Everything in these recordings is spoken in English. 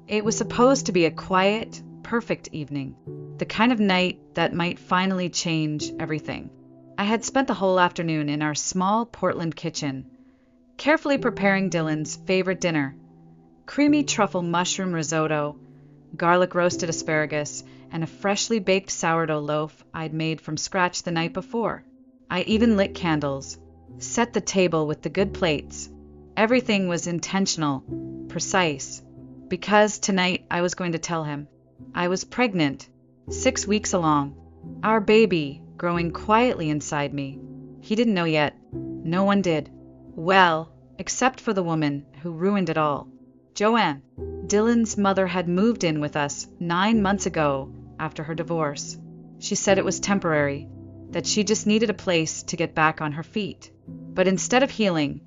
It was supposed to be a quiet, perfect evening, the kind of night that might finally change everything. I had spent the whole afternoon in our small Portland kitchen, carefully preparing Dylan's favorite dinner: creamy truffle mushroom risotto, garlic roasted asparagus, and a freshly baked sourdough loaf I'd made from scratch the night before. I even lit candles, set the table with the good plates. Everything was intentional, precise, because tonight I was going to tell him. I was pregnant, 6 weeks along, our baby growing quietly inside me. He didn't know yet. No one did. Well, except for the woman who ruined it all. Joanne. Dylan's mother had moved in with us 9 months ago after her divorce. She said it was temporary, that she just needed a place to get back on her feet. But instead of healing,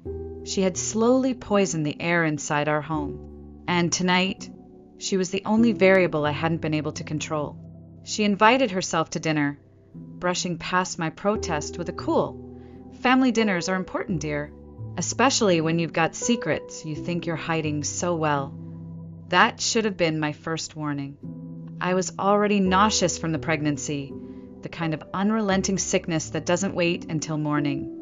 she had slowly poisoned the air inside our home. And tonight, she was the only variable I hadn't been able to control. She invited herself to dinner, brushing past my protest with a cool, "Family dinners are important, dear, especially when you've got secrets you think you're hiding so well." That should have been my first warning. I was already nauseous from the pregnancy, the kind of unrelenting sickness that doesn't wait until morning.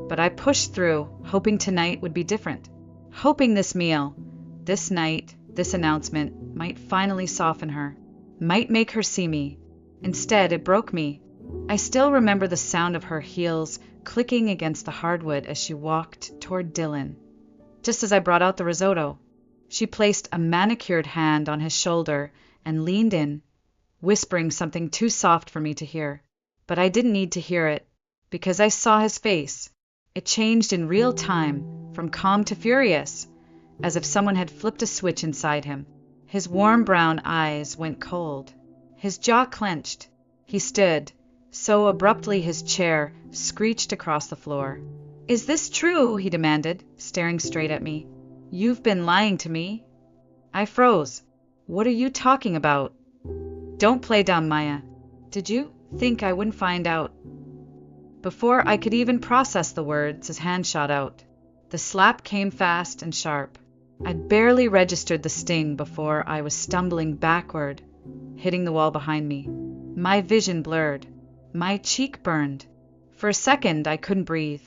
But I pushed through, hoping tonight would be different. Hoping this meal, this night, this announcement might finally soften her, might make her see me. Instead, it broke me. I still remember the sound of her heels clicking against the hardwood as she walked toward Dylan. Just as I brought out the risotto, she placed a manicured hand on his shoulder and leaned in, whispering something too soft for me to hear. But I didn't need to hear it, because I saw his face. It changed in real time, from calm to furious, as if someone had flipped a switch inside him. His warm brown eyes went cold. His jaw clenched. He stood, so abruptly his chair screeched across the floor. "Is this true?" he demanded, staring straight at me. "You've been lying to me." I froze. "What are you talking about?" "Don't play dumb, Maya. Did you think I wouldn't find out?" Before I could even process the words, his hand shot out. The slap came fast and sharp. I barely registered the sting before I was stumbling backward, hitting the wall behind me. My vision blurred. My cheek burned. For a second, I couldn't breathe.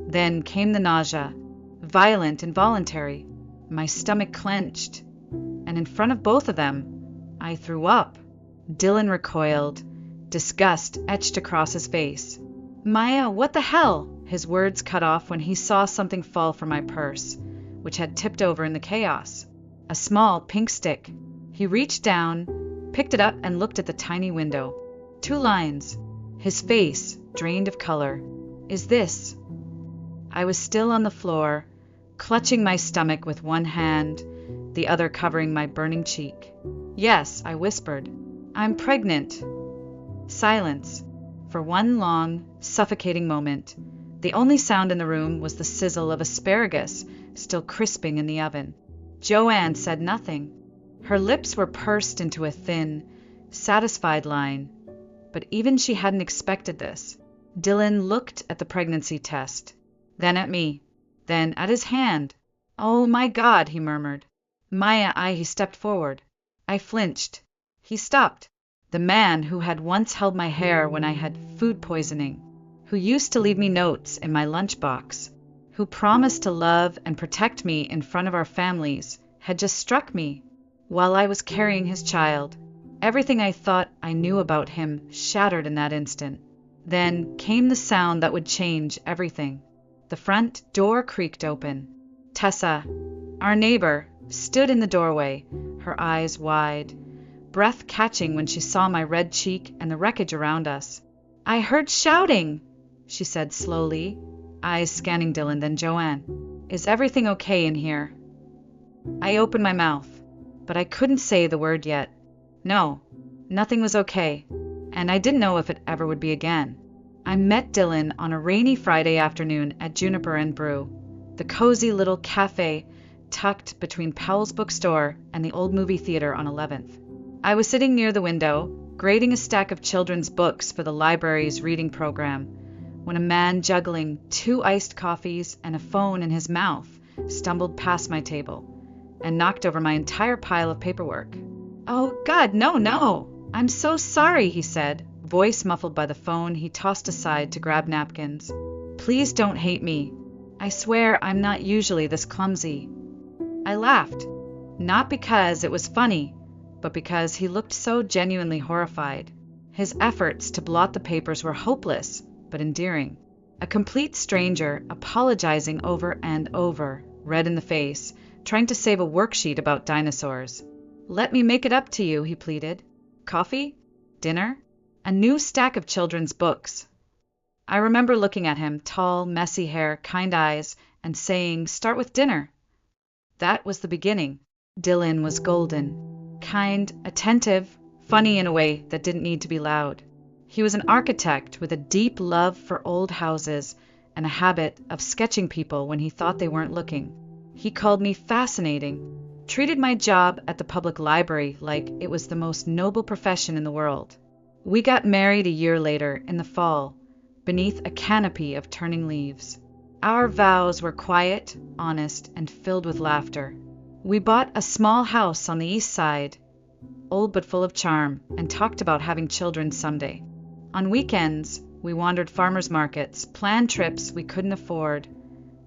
Then came the nausea, violent, involuntary. My stomach clenched, and in front of both of them, I threw up. Dylan recoiled, disgust etched across his face. "Maya, what the hell?" His words cut off when he saw something fall from my purse, which had tipped over in the chaos. A small pink stick. He reached down, picked it up, and looked at the tiny window. 2 lines. His face drained of color. "Is this?" I was still on the floor, clutching my stomach with one hand, the other covering my burning cheek. "Yes," I whispered. "I'm pregnant." Silence. For one long, suffocating moment. The only sound in the room was the sizzle of asparagus still crisping in the oven. Joanne said nothing. Her lips were pursed into a thin, satisfied line. But even she hadn't expected this. Dylan looked at the pregnancy test, then at me, then at his hand. "Oh my God," he murmured. "Maya," he stepped forward. I flinched. He stopped. The man who had once held my hair when I had food poisoning, who used to leave me notes in my lunchbox, who promised to love and protect me in front of our families, had just struck me while I was carrying his child. Everything I thought I knew about him shattered in that instant. Then came the sound that would change everything. The front door creaked open. Tessa, our neighbor, stood in the doorway, her eyes wide, breath catching when she saw my red cheek and the wreckage around us. "I heard shouting," she said slowly, eyes scanning Dylan, then Joanne. "Is everything okay in here?" I opened my mouth, but I couldn't say the word yet. No, nothing was okay, and I didn't know if it ever would be again. I met Dylan on a rainy Friday afternoon at Juniper and Brew, the cozy little cafe tucked between Powell's bookstore and the old movie theater on 11th. I was sitting near the window, grading a stack of children's books for the library's reading program, when a man juggling 2 iced coffees and a phone in his mouth stumbled past my table. and knocked over my entire pile of paperwork. "Oh, God, no, no! I'm so sorry," he said, voice muffled by the phone he tossed aside to grab napkins. "Please don't hate me. I swear I'm not usually this clumsy." I laughed, not because it was funny, but because he looked so genuinely horrified. His efforts to blot the papers were hopeless, but endearing. A complete stranger, apologizing over and over, red in the face, trying to save a worksheet about dinosaurs. "Let me make it up to you," he pleaded. "Coffee? Dinner? A new stack of children's books." I remember looking at him, tall, messy hair, kind eyes, and saying, "Start with dinner." That was the beginning. Dylan was golden. Kind, attentive, funny in a way that didn't need to be loud. He was an architect with a deep love for old houses and a habit of sketching people when he thought they weren't looking. He called me fascinating, treated my job at the public library like it was the most noble profession in the world. We got married a year later, in the fall, beneath a canopy of turning leaves. Our vows were quiet, honest, and filled with laughter. We bought a small house on the east side, old but full of charm, and talked about having children someday. On weekends, we wandered farmers markets, planned trips we couldn't afford,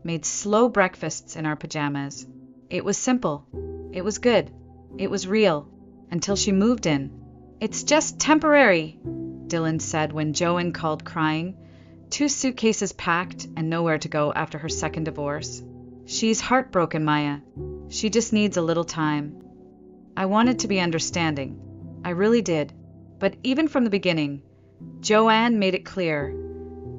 made slow breakfasts in our pajamas. It was simple. It was good. It was real. Until she moved in. "It's just temporary," Dylan said when Joanne called crying, 2 suitcases packed and nowhere to go after her second divorce. "She's heartbroken, Maya. She just needs a little time." I wanted to be understanding. I really did. But even from the beginning, Joanne made it clear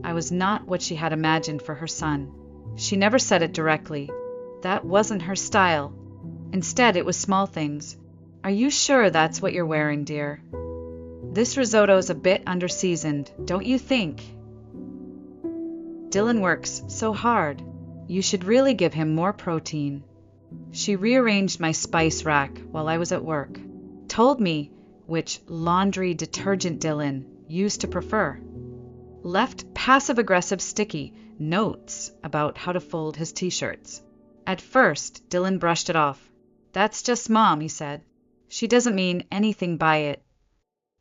I was not what she had imagined for her son. She never said it directly. That wasn't her style. Instead, it was small things. "Are you sure that's what you're wearing, dear? This risotto's a bit underseasoned, don't you think? Dylan works so hard. You should really give him more protein." She rearranged my spice rack while I was at work, told me which laundry detergent Dylan used to prefer, left passive-aggressive sticky notes about how to fold his t-shirts. At first, Dylan brushed it off. "That's just Mom," he said. "She doesn't mean anything by it."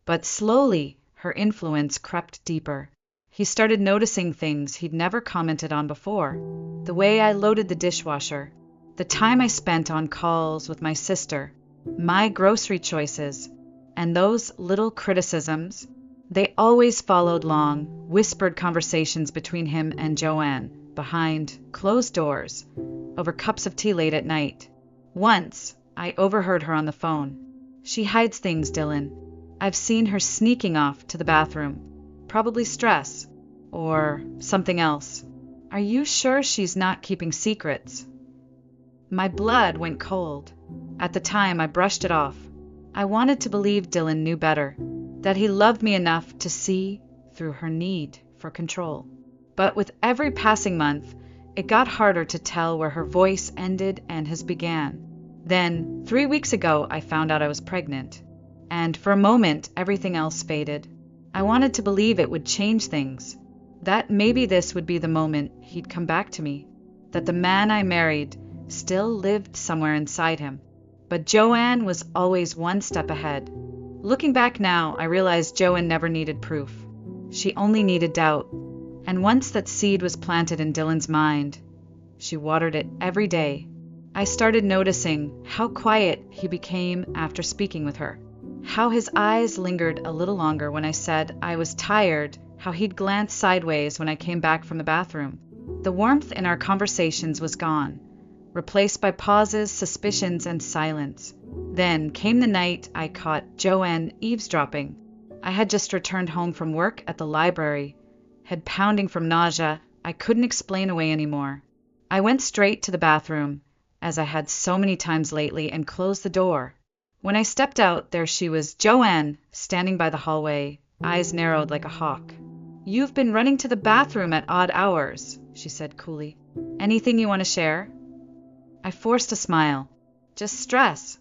But slowly, her influence crept deeper. He started noticing things he'd never commented on before. The way I loaded the dishwasher, the time I spent on calls with my sister, my grocery choices, and those little criticisms. They always followed long, whispered conversations between him and Joanne, behind closed doors, over cups of tea late at night. Once, I overheard her on the phone. "She hides things, Dylan. I've seen her sneaking off to the bathroom. Probably stress, or something else. Are you sure she's not keeping secrets?" My blood went cold. At the time, I brushed it off. I wanted to believe Dylan knew better, that he loved me enough to see through her need for control. But with every passing month, it got harder to tell where her voice ended and his began. Then, 3 weeks ago, I found out I was pregnant. And for a moment, everything else faded. I wanted to believe it would change things, that maybe this would be the moment he'd come back to me, that the man I married still lived somewhere inside him. But Joanne was always one step ahead. Looking back now, I realized Joanne never needed proof. She only needed doubt. And once that seed was planted in Dylan's mind, she watered it every day. I started noticing how quiet he became after speaking with her, how his eyes lingered a little longer when I said I was tired, how he'd glance sideways when I came back from the bathroom. The warmth in our conversations was gone, replaced by pauses, suspicions, and silence. Then came the night I caught Joanne eavesdropping. I had just returned home from work at the library, head pounding from nausea I couldn't explain away anymore. I went straight to the bathroom, as I had so many times lately, and closed the door. When I stepped out, there she was, Joanne, standing by the hallway, eyes narrowed like a hawk. "You've been running to the bathroom at odd hours," she said coolly. "Anything you want to share?" I forced a smile. "Just stress."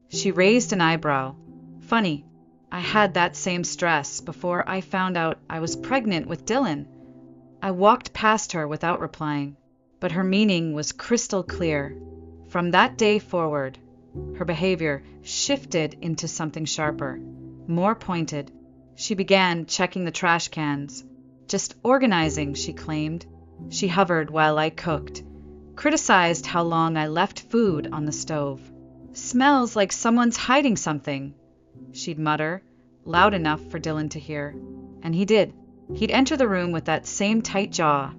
She raised an eyebrow. "Funny, I had that same stress before I found out I was pregnant with Dylan." I walked past her without replying, but her meaning was crystal clear. From that day forward, her behavior shifted into something sharper, more pointed. She began checking the trash cans. Just organizing, she claimed. She hovered while I cooked, criticized how long I left food on the stove. "Smells like someone's hiding something," she'd mutter, loud enough for Dylan to hear. And he did. He'd enter the room with that same tight jaw,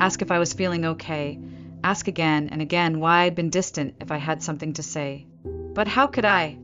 ask if I was feeling okay, ask again and again why I'd been distant if I had something to say. But how could I?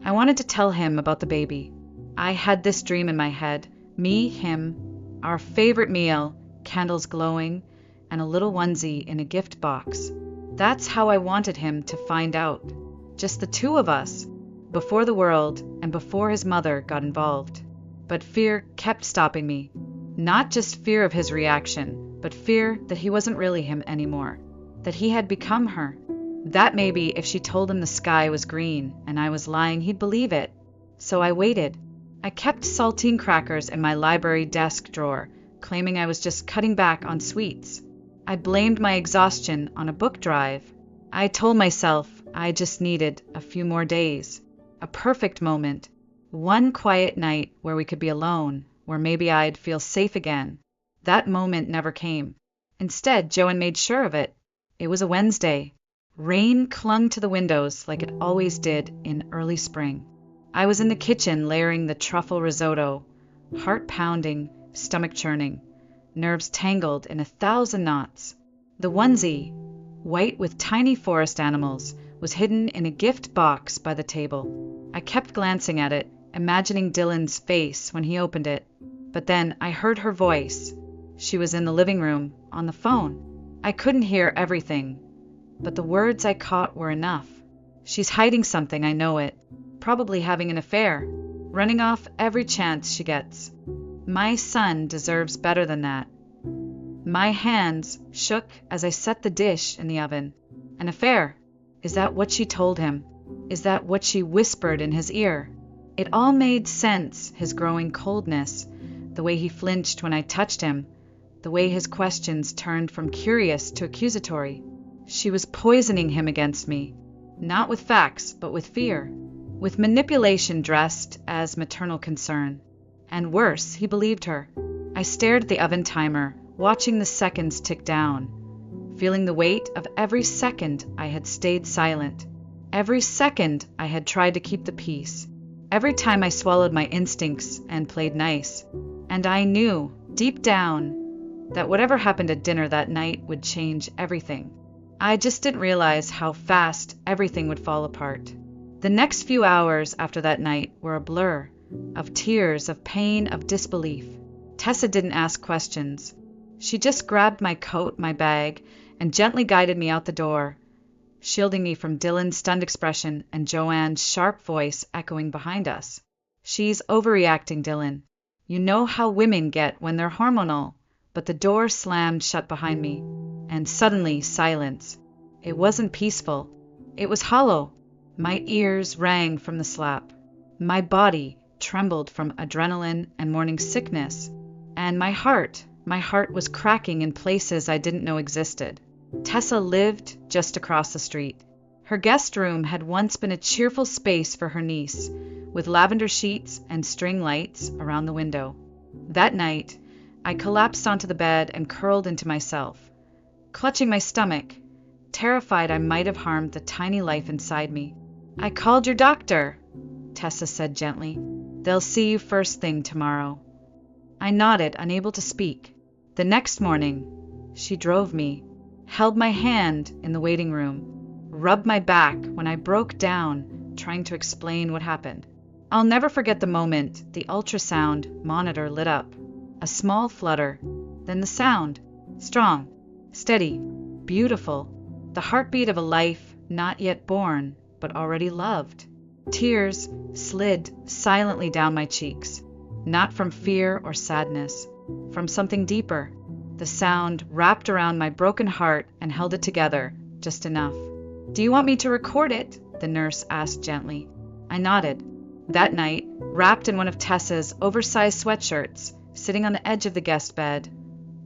I wanted to tell him about the baby. I had this dream in my head, me, him, our favorite meal, candles glowing, and a little onesie in a gift box. That's how I wanted him to find out. Just the two of us, before the world and before his mother got involved. But fear kept stopping me. Not just fear of his reaction, but fear that he wasn't really him anymore, that he had become her. That maybe if she told him the sky was green and I was lying, he'd believe it. So I waited. I kept saltine crackers in my library desk drawer, claiming I was just cutting back on sweets. I blamed my exhaustion on a book drive. I told myself I just needed a few more days, a perfect moment, one quiet night where we could be alone, where maybe I'd feel safe again. That moment never came. Instead, Joanne made sure of it. It was a Wednesday. Rain clung to the windows like it always did in early spring. I was in the kitchen layering the truffle risotto, heart pounding, stomach churning, nerves tangled in 1,000 knots. The onesie, white with tiny forest animals, was hidden in a gift box by the table. I kept glancing at it, imagining Dylan's face when he opened it. But then I heard her voice. She was in the living room, on the phone. I couldn't hear everything, but the words I caught were enough. "She's hiding something, I know it. Probably having an affair, running off every chance she gets. My son deserves better than that." My hands shook as I set the dish in the oven. An affair? Is that what she told him? Is that what she whispered in his ear? It all made sense, his growing coldness, the way he flinched when I touched him, the way his questions turned from curious to accusatory. She was poisoning him against me, not with facts, but with fear, with manipulation dressed as maternal concern. And worse, he believed her. I stared at the oven timer, watching the seconds tick down, feeling the weight of every second I had stayed silent, every second I had tried to keep the peace, every time I swallowed my instincts and played nice. And I knew, deep down, that whatever happened at dinner that night would change everything. I just didn't realize how fast everything would fall apart. The next few hours after that night were a blur, of tears, of pain, of disbelief. Tessa didn't ask questions. She just grabbed my coat, my bag, and gently guided me out the door, shielding me from Dylan's stunned expression and Joanne's sharp voice echoing behind us. "She's overreacting, Dylan. You know how women get when they're hormonal." But the door slammed shut behind me, and suddenly silence. It wasn't peaceful. It was hollow. My ears rang from the slap. My body trembled from adrenaline and morning sickness, and my heart was cracking in places I didn't know existed. Tessa lived just across the street. Her guest room had once been a cheerful space for her niece, with lavender sheets and string lights around the window. That night, I collapsed onto the bed and curled into myself, clutching my stomach, terrified I might have harmed the tiny life inside me. "I called your doctor," Tessa said gently. "They'll see you first thing tomorrow." I nodded, unable to speak. The next morning, she drove me, held my hand in the waiting room, rubbed my back when I broke down, trying to explain what happened. I'll never forget the moment the ultrasound monitor lit up. A small flutter, then the sound, strong, steady, beautiful, the heartbeat of a life not yet born, but already loved. Tears slid silently down my cheeks, not from fear or sadness, from something deeper. The sound wrapped around my broken heart and held it together, just enough. "Do you want me to record it?" the nurse asked gently. I nodded. That night, wrapped in one of Tessa's oversized sweatshirts, sitting on the edge of the guest bed,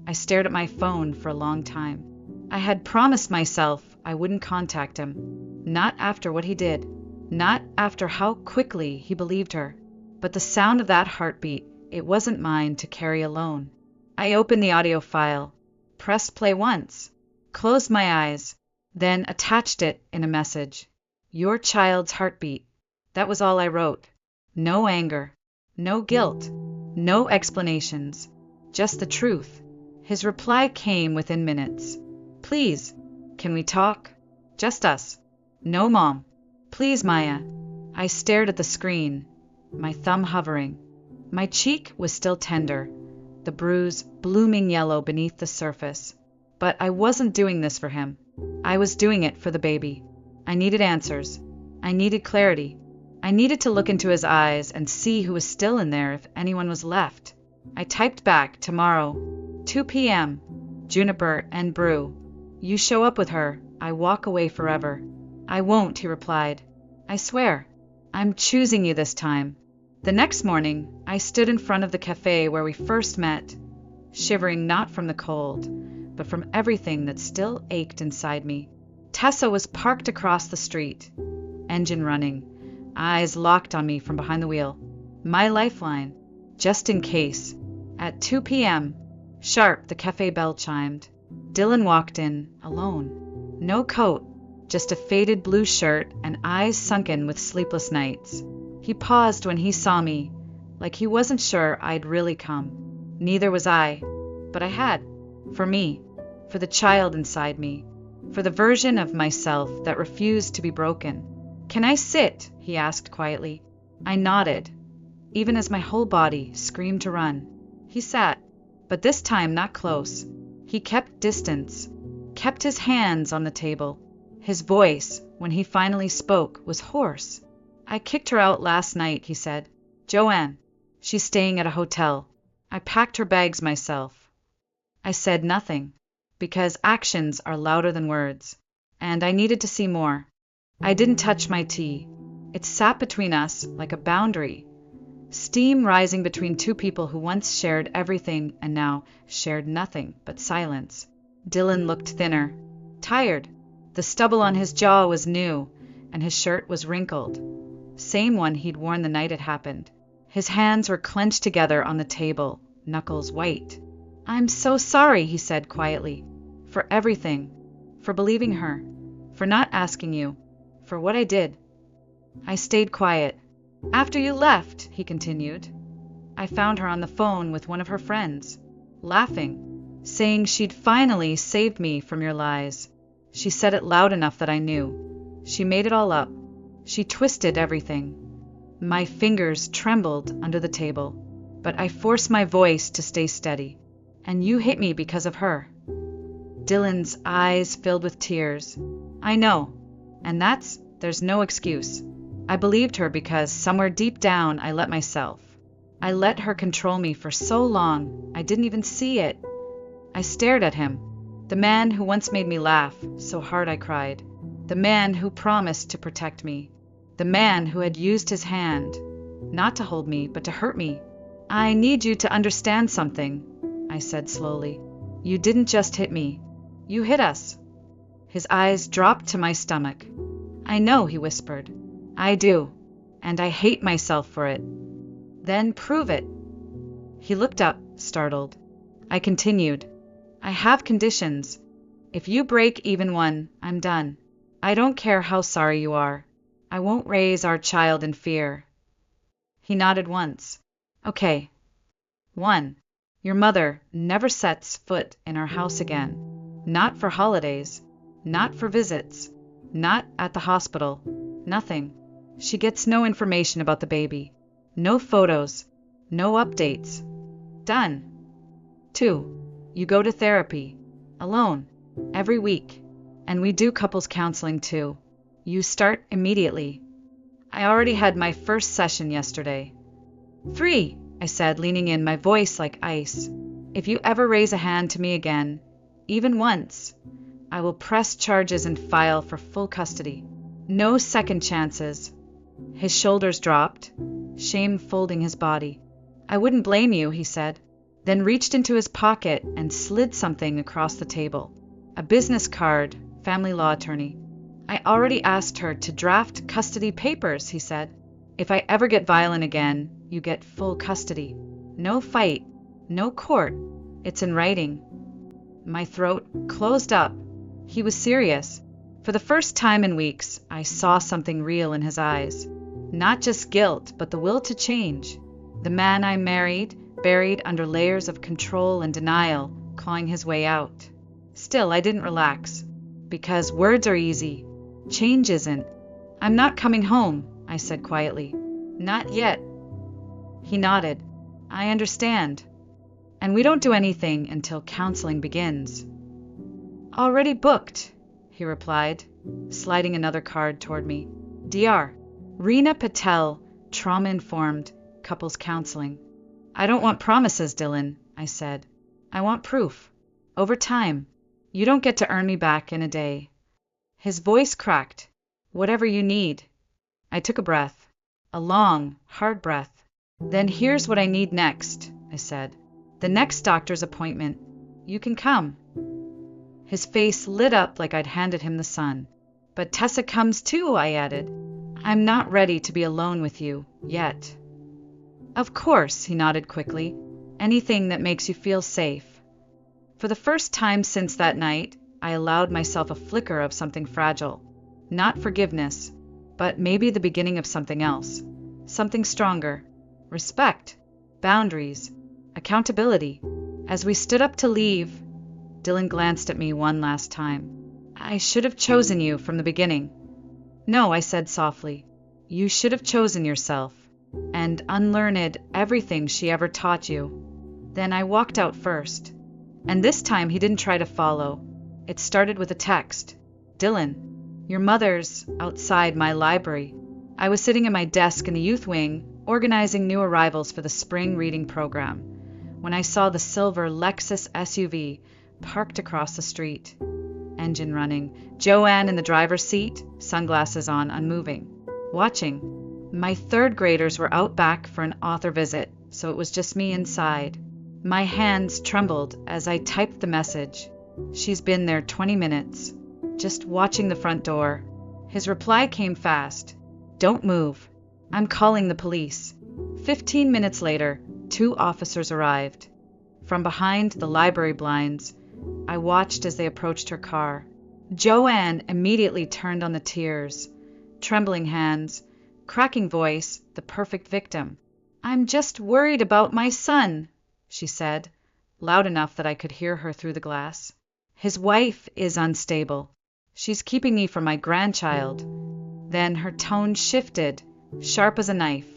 I stared at my phone for a long time. I had promised myself I wouldn't contact him. Not after what he did. Not after how quickly he believed her. But the sound of that heartbeat, it wasn't mine to carry alone. I opened the audio file, pressed play once, closed my eyes, then attached it in a message. Your child's heartbeat. That was all I wrote. No anger, no guilt, no explanations, just the truth. His reply came within minutes. Please, can we talk? Just us. No, Mom. Please, Maya. I stared at the screen, my thumb hovering. My cheek was still tender, the bruise blooming yellow beneath the surface. But I wasn't doing this for him. I was doing it for the baby. I needed answers. I needed clarity. I needed to look into his eyes and see who was still in there if anyone was left. I typed back, tomorrow, 2 p.m., Juniper and Brew. You show up with her, I walk away forever. I won't, he replied. I swear. I'm choosing you this time. The next morning, I stood in front of the cafe where we first met, shivering not from the cold, but from everything that still ached inside me. Tessa was parked across the street, engine running, eyes locked on me from behind the wheel. My lifeline, just in case. At 2 p.m., sharp, the cafe bell chimed. Dylan walked in, alone. No coat, just a faded blue shirt and eyes sunken with sleepless nights. He paused when he saw me, like he wasn't sure I'd really come. Neither was I, but I had. For me, for the child inside me, for the version of myself that refused to be broken. Can I sit? He asked quietly. I nodded, even as my whole body screamed to run. He sat, but this time not close. He kept distance, kept his hands on the table. His voice, when he finally spoke, was hoarse. I kicked her out last night, he said. Joanne. She's staying at a hotel. I packed her bags myself. I said nothing, because actions are louder than words, and I needed to see more. I didn't touch my tea. It sat between us like a boundary, steam rising between two people who once shared everything and now shared nothing but silence. Dylan looked thinner, tired. The stubble on his jaw was new, and his shirt was wrinkled. Same one he'd worn the night it happened. His hands were clenched together on the table, knuckles white. I'm so sorry, he said quietly, for everything, for believing her, for not asking you, for what I did. I stayed quiet. After you left, he continued, I found her on the phone with one of her friends, laughing, saying she'd finally saved me from your lies. She said it loud enough that I knew. She made it all up. She twisted everything. My fingers trembled under the table, but I forced my voice to stay steady. And you hit me because of her. Dylan's eyes filled with tears. I know, and there's no excuse. I believed her because somewhere deep down I let myself. I let her control me for so long, I didn't even see it. I stared at him, the man who once made me laugh so hard I cried, the man who promised to protect me, the man who had used his hand, not to hold me, but to hurt me. I need you to understand something, I said slowly. You didn't just hit me. You hit us. His eyes dropped to my stomach. I know, he whispered. I do, and I hate myself for it. Then prove it. He looked up, startled. I continued. I have conditions. If you break even one, I'm done. I don't care how sorry you are. I won't raise our child in fear. He nodded once. Okay. 1. Your mother never sets foot in our house again. Not for holidays. Not for visits. Not at the hospital. Nothing. She gets no information about the baby. No photos. No updates. Done. 2. You go to therapy. Alone. Every week. And we do couples counseling too. You start immediately. I already had my first session yesterday. 3. I said, leaning in, my voice like ice. If you ever raise a hand to me again, even once, I will press charges and file for full custody. No second chances. His shoulders dropped, shame folding his body. I wouldn't blame you, he said, then reached into his pocket and slid something across the table. A business card family law attorney. I already asked her to draft custody papers, he said. If I ever get violent again, you get full custody. No fight, no court. It's in writing. My throat closed up. He was serious. For the first time in weeks, I saw something real in his eyes. Not just guilt, but the will to change. The man I married, buried under layers of control and denial, clawing his way out. Still, I didn't relax. Because words are easy. Change isn't. I'm not coming home, I said quietly. Not yet. He nodded. I understand. And we don't do anything until counseling begins. Already booked, he replied, sliding another card toward me. Dr. Reena Patel, trauma-informed, couples counseling. I don't want promises, Dylan, I said. I want proof. Over time. You don't get to earn me back in a day. His voice cracked. Whatever you need. I took a breath. A long, hard breath. Then here's what I need next, I said. The next doctor's appointment. You can come. His face lit up like I'd handed him the sun. But Tessa comes too, I added. I'm not ready to be alone with you, yet. Of course, he nodded quickly. Anything that makes you feel safe. For the first time since that night, I allowed myself a flicker of something fragile. Not forgiveness, but maybe the beginning of something else. Something stronger. Respect. Boundaries. Accountability. As we stood up to leave, Dylan glanced at me one last time. I should have chosen you from the beginning. No, I said softly. You should have chosen yourself, and unlearned everything she ever taught you. Then I walked out first. And this time he didn't try to follow. It started with a text. Dylan, your mother's outside my library. I was sitting at my desk in the youth wing, organizing new arrivals for the spring reading program, when I saw the silver Lexus SUV parked across the street. Engine running. Joanne in the driver's seat, sunglasses on, unmoving. Watching. My third graders were out back for an author visit, so it was just me inside. My hands trembled as I typed the message. She's been there 20 minutes, just watching the front door. His reply came fast. Don't move. I'm calling the police. 15 minutes later, 2 officers arrived. From behind the library blinds, I watched as they approached her car. Joanne immediately turned on the tears. Trembling hands, cracking voice, the perfect victim. I'm just worried about my son, she said, loud enough that I could hear her through the glass. His wife is unstable. She's keeping me from my grandchild. Then her tone shifted, sharp as a knife.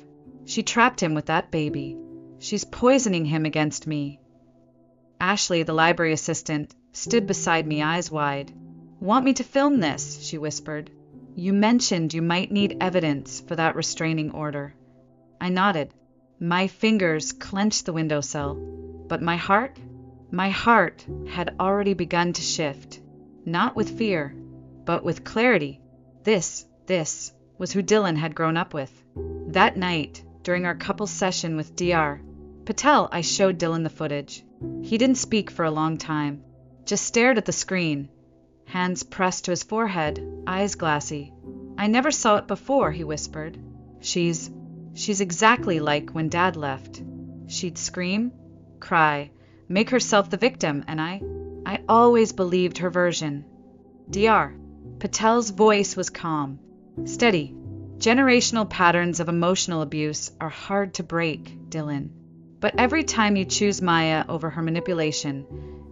She trapped him with that baby. She's poisoning him against me. Ashley, the library assistant, stood beside me, eyes wide. Want me to film this? She whispered. You mentioned you might need evidence for that restraining order. I nodded. My fingers clenched the windowsill, but my heart had already begun to shift, not with fear, but with clarity. This was who Dylan had grown up with. That night, during our couples session with Dr. Patel, I showed Dylan the footage. He didn't speak for a long time, just stared at the screen, hands pressed to his forehead, eyes glassy. I never saw it before, he whispered. She's exactly like when Dad left. She'd scream, cry, make herself the victim, and I always believed her version. Dr. Patel's voice was calm, steady. Generational patterns of emotional abuse are hard to break, Dylan. But every time you choose Maya over her manipulation,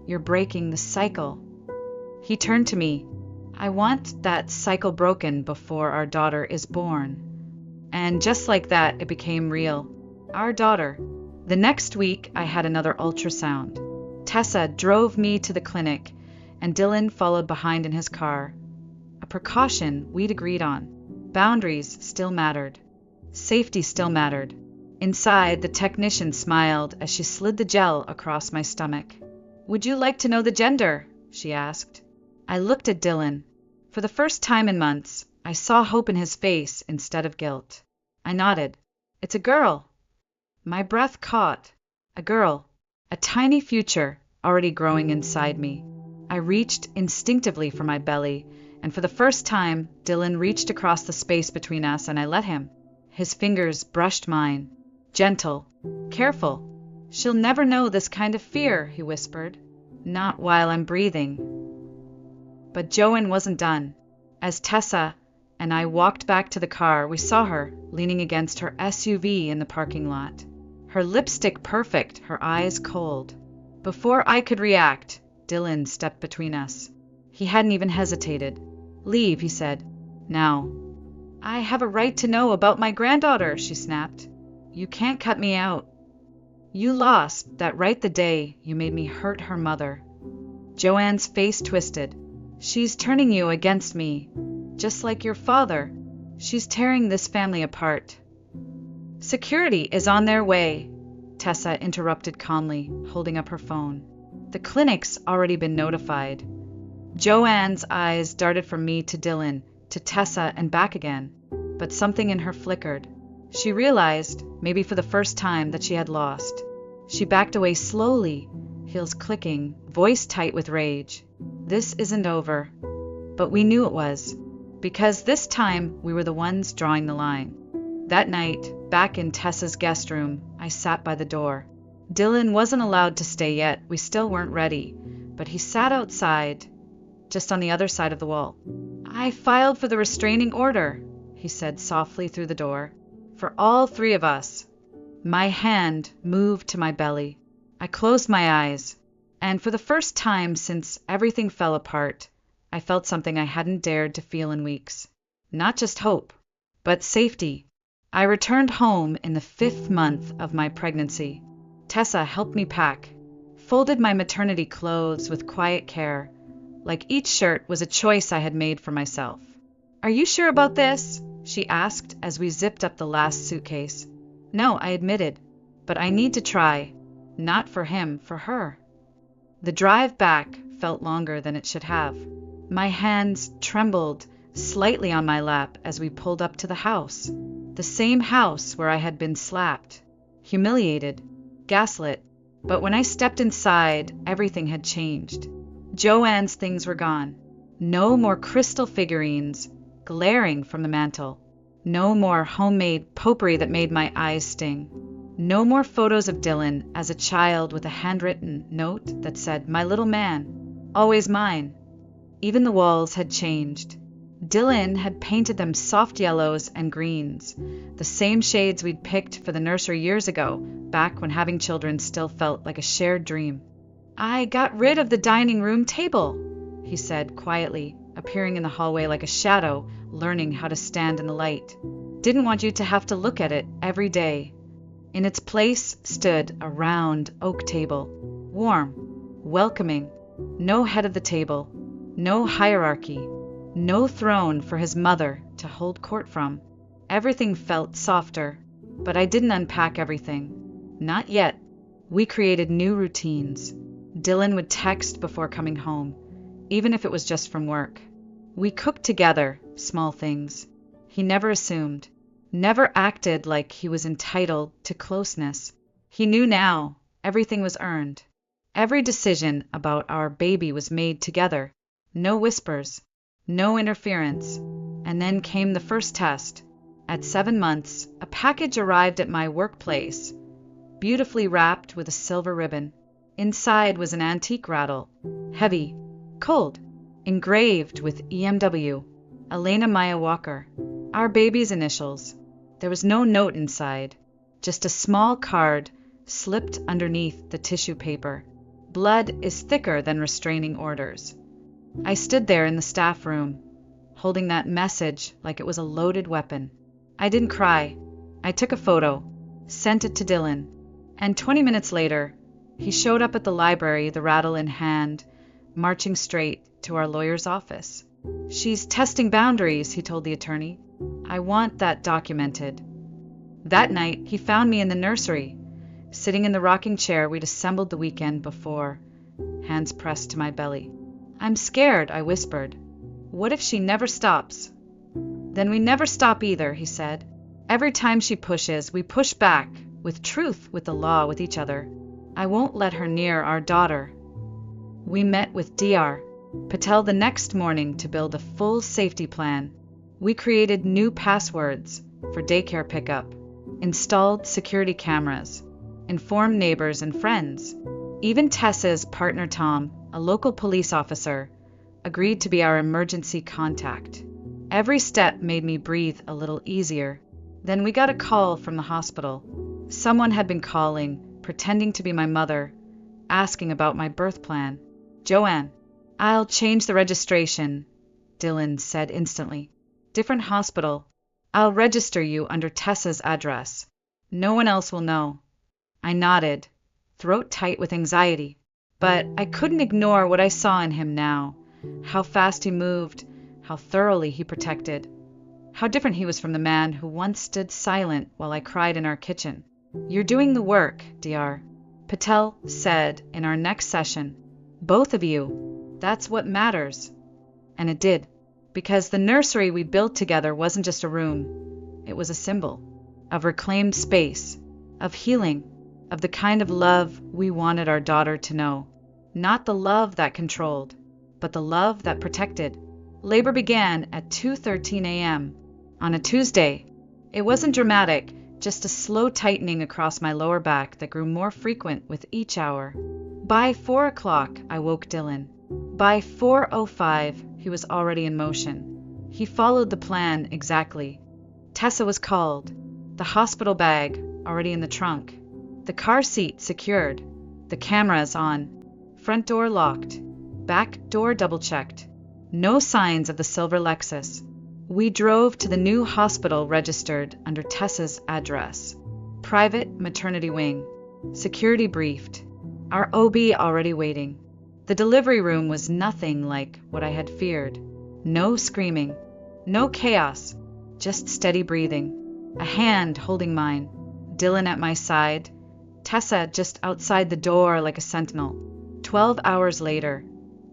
you're breaking the cycle. He turned to me. I want that cycle broken before our daughter is born. And just like that, it became real. Our daughter. The next week, I had another ultrasound. Tessa drove me to the clinic, and Dylan followed behind in his car. A precaution we'd agreed on. Boundaries still mattered. Safety still mattered. Inside, the technician smiled as she slid the gel across my stomach. Would you like to know the gender? She asked. I looked at Dylan. For the first time in months, I saw hope in his face instead of guilt. I nodded. It's a girl. My breath caught. A girl. A tiny future already growing inside me. I reached instinctively for my belly, and for the first time, Dylan reached across the space between us and I let him. His fingers brushed mine. Gentle, careful. She'll never know this kind of fear, he whispered. Not while I'm breathing. But Joanne wasn't done. As Tessa and I walked back to the car, we saw her leaning against her SUV in the parking lot. Her lipstick perfect, her eyes cold. Before I could react, Dylan stepped between us. He hadn't even hesitated. Leave, he said. Now. I have a right to know about my granddaughter, she snapped. You can't cut me out. You lost that right the day you made me hurt her mother. Joanne's face twisted. She's turning you against me, just like your father. She's tearing this family apart. Security is on their way, Tessa interrupted calmly, holding up her phone. The clinic's already been notified. Joanne's eyes darted from me to Dylan, to Tessa and back again, but something in her flickered. She realized, maybe for the first time, that she had lost. She backed away slowly, heels clicking, voice tight with rage. This isn't over. But we knew it was, because this time we were the ones drawing the line. That night, back in Tessa's guest room, I sat by the door. Dylan wasn't allowed to stay yet, we still weren't ready, but he sat outside, just on the other side of the wall. I filed for the restraining order, he said softly through the door, for all three of us. My hand moved to my belly. I closed my eyes, and for the first time since everything fell apart, I felt something I hadn't dared to feel in weeks. Not just hope, but safety. I returned home in the 5th month of my pregnancy. Tessa helped me pack, folded my maternity clothes with quiet care, like each shirt was a choice I had made for myself. Are you sure about this? She asked as we zipped up the last suitcase. No, I admitted, but I need to try. Not for him, for her. The drive back felt longer than it should have. My hands trembled slightly on my lap as we pulled up to the house. The same house where I had been slapped, humiliated, gaslit. But when I stepped inside, everything had changed. Joanne's things were gone. No more crystal figurines glaring from the mantel. No more homemade potpourri that made my eyes sting. No more photos of Dylan as a child with a handwritten note that said, "My little man, always mine." Even the walls had changed. Dylan had painted them soft yellows and greens, the same shades we'd picked for the nursery years ago, back when having children still felt like a shared dream. I got rid of the dining room table, he said quietly, appearing in the hallway like a shadow, learning how to stand in the light. Didn't want you to have to look at it every day. In its place stood a round oak table, warm, welcoming, no head of the table, no hierarchy, no throne for his mother to hold court from. Everything felt softer, but I didn't unpack everything. Not yet. We created new routines. Dylan would text before coming home, even if it was just from work. We cooked together, small things. He never assumed, never acted like he was entitled to closeness. He knew now everything was earned. Every decision about our baby was made together. No whispers, no interference. And then came the first test. At 7 months, a package arrived at my workplace, beautifully wrapped with a silver ribbon. Inside was an antique rattle, heavy, cold, engraved with EMW, Elena Maya Walker, our baby's initials. There was no note inside, just a small card slipped underneath the tissue paper. Blood is thicker than restraining orders. I stood there in the staff room, holding that message like it was a loaded weapon. I didn't cry. I took a photo, sent it to Dylan, and 20 minutes later, he showed up at the library, the rattle in hand, marching straight to our lawyer's office. She's testing boundaries, he told the attorney. I want that documented. That night, he found me in the nursery, sitting in the rocking chair we'd assembled the weekend before, hands pressed to my belly. I'm scared, I whispered. What if she never stops? Then we never stop either, he said. Every time she pushes, we push back, with truth, with the law, with each other. I won't let her near our daughter. We met with Dr. Patel the next morning to build a full safety plan. We created new passwords for daycare pickup, installed security cameras, informed neighbors and friends. Even Tessa's partner Tom, a local police officer, agreed to be our emergency contact. Every step made me breathe a little easier. Then we got a call from the hospital. Someone had been calling, pretending to be my mother, asking about my birth plan. "Joanne, I'll change the registration," Dylan said instantly. "Different hospital. I'll register you under Tessa's address. No one else will know." I nodded, throat tight with anxiety. But I couldn't ignore what I saw in him now. How fast he moved, how thoroughly he protected. How different he was from the man who once stood silent while I cried in our kitchen. "You're doing the work, Dr. Patel said in our next session. "Both of you. That's what matters." And it did. Because the nursery we built together wasn't just a room. It was a symbol of reclaimed space, of healing, of the kind of love we wanted our daughter to know. Not the love that controlled, but the love that protected. Labor began at 2:13 a.m. on a Tuesday. It wasn't dramatic, just a slow tightening across my lower back that grew more frequent with each hour. By 4 o'clock, I woke Dylan. By 4:05, he was already in motion. He followed the plan exactly. Tessa was called, the hospital bag already in the trunk, the car seat secured, the cameras on, front door locked, back door double-checked. No signs of the silver Lexus. We drove to the new hospital registered under Tessa's address. Private maternity wing. Security briefed. Our OB already waiting. The delivery room was nothing like what I had feared. No screaming. No chaos. Just steady breathing. A hand holding mine. Dylan at my side. Tessa just outside the door like a sentinel. 12 hours later,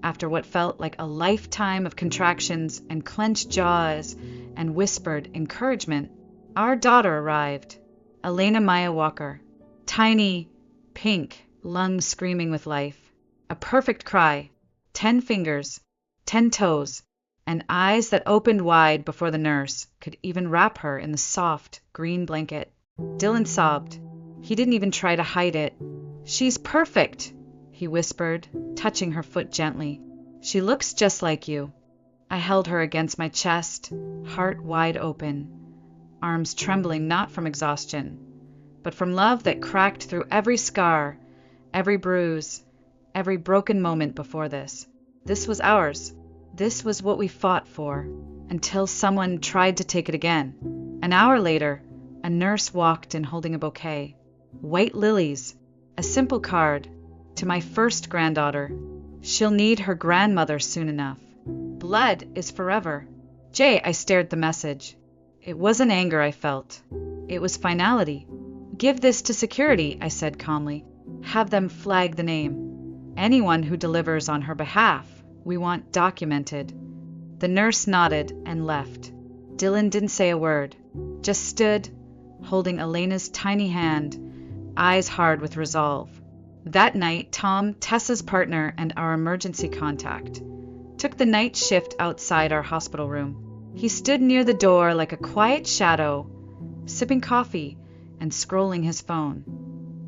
after what felt like a lifetime of contractions and clenched jaws and whispered encouragement, our daughter arrived. Elena Maya Walker. Tiny, pink, lungs screaming with life. A perfect cry. 10 fingers, 10 toes, and eyes that opened wide before the nurse could even wrap her in the soft, green blanket. Dylan sobbed. He didn't even try to hide it. "She's perfect," he whispered, touching her foot gently. "She looks just like you." I held her against my chest, heart wide open, arms trembling not from exhaustion, but from love that cracked through every scar, every bruise, every broken moment before this. This was ours. This was what we fought for, until someone tried to take it again. An hour later, a nurse walked in holding a bouquet. White lilies, a simple card. "To my first granddaughter. She'll need her grandmother soon enough. Blood is forever." Jay, I stared the message. It wasn't anger I felt. It was finality. "Give this to security," I said calmly. "Have them flag the name. Anyone who delivers on her behalf, we want documented." The nurse nodded and left. Dylan didn't say a word, just stood, holding Elena's tiny hand, eyes hard with resolve. That night, Tom, Tessa's partner and our emergency contact, took the night shift outside our hospital room. He stood near the door like a quiet shadow, sipping coffee and scrolling his phone,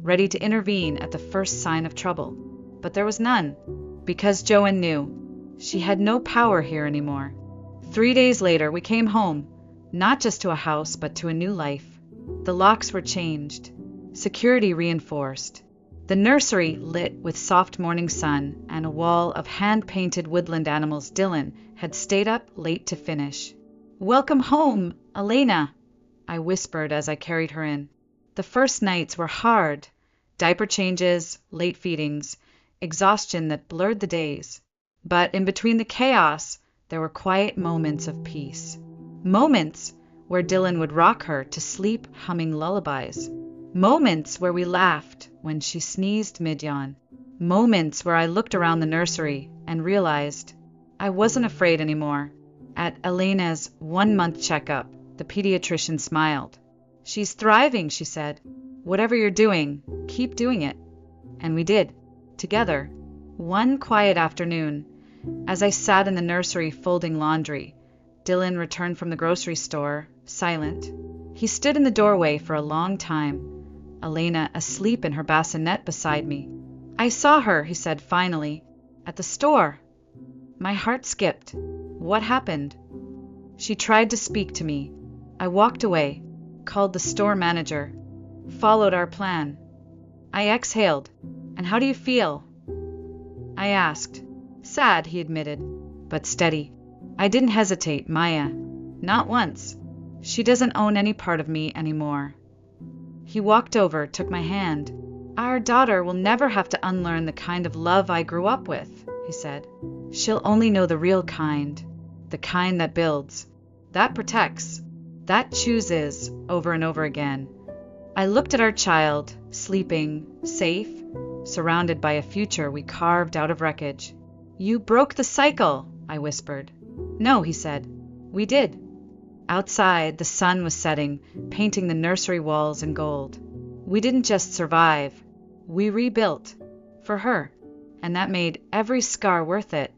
ready to intervene at the first sign of trouble. But there was none, because Joanne knew. She had no power here anymore. 3 days later, we came home, not just to a house, but to a new life. The locks were changed, security reinforced, the nursery lit with soft morning sun, and a wall of hand-painted woodland animals Dylan had stayed up late to finish. "Welcome home, Elena," I whispered as I carried her in. The first nights were hard. Diaper changes, late feedings, exhaustion that blurred the days. But in between the chaos, there were quiet moments of peace. Moments where Dylan would rock her to sleep humming lullabies. Moments where we laughed when she sneezed mid-yawn. Moments where I looked around the nursery and realized I wasn't afraid anymore. At Elena's 1-month checkup, the pediatrician smiled. "She's thriving," she said. "Whatever you're doing, keep doing it." And we did, together. One quiet afternoon, As I sat in the nursery folding laundry, Dylan returned from the grocery store, silent. He stood in the doorway for a long time, Elena asleep in her bassinet beside me. "I saw her," he said finally, "at the store." My heart skipped. What happened? She tried to speak to me. I walked away, called the store manager, followed our plan. I exhaled. "And how do you feel?" I asked. "Sad," he admitted, "but steady." I didn't hesitate, Maya. Not once. She doesn't own any part of me anymore. He walked over, took my hand. "Our daughter will never have to unlearn the kind of love I grew up with," he said. "She'll only know the real kind, the kind that builds, that protects, that chooses over and over again." I looked at our child, sleeping, safe, surrounded by a future we carved out of wreckage. "You broke the cycle," I whispered. "No," he said. "We did." Outside, the sun was setting, painting the nursery walls in gold. We didn't just survive. We rebuilt. For her. And that made every scar worth it.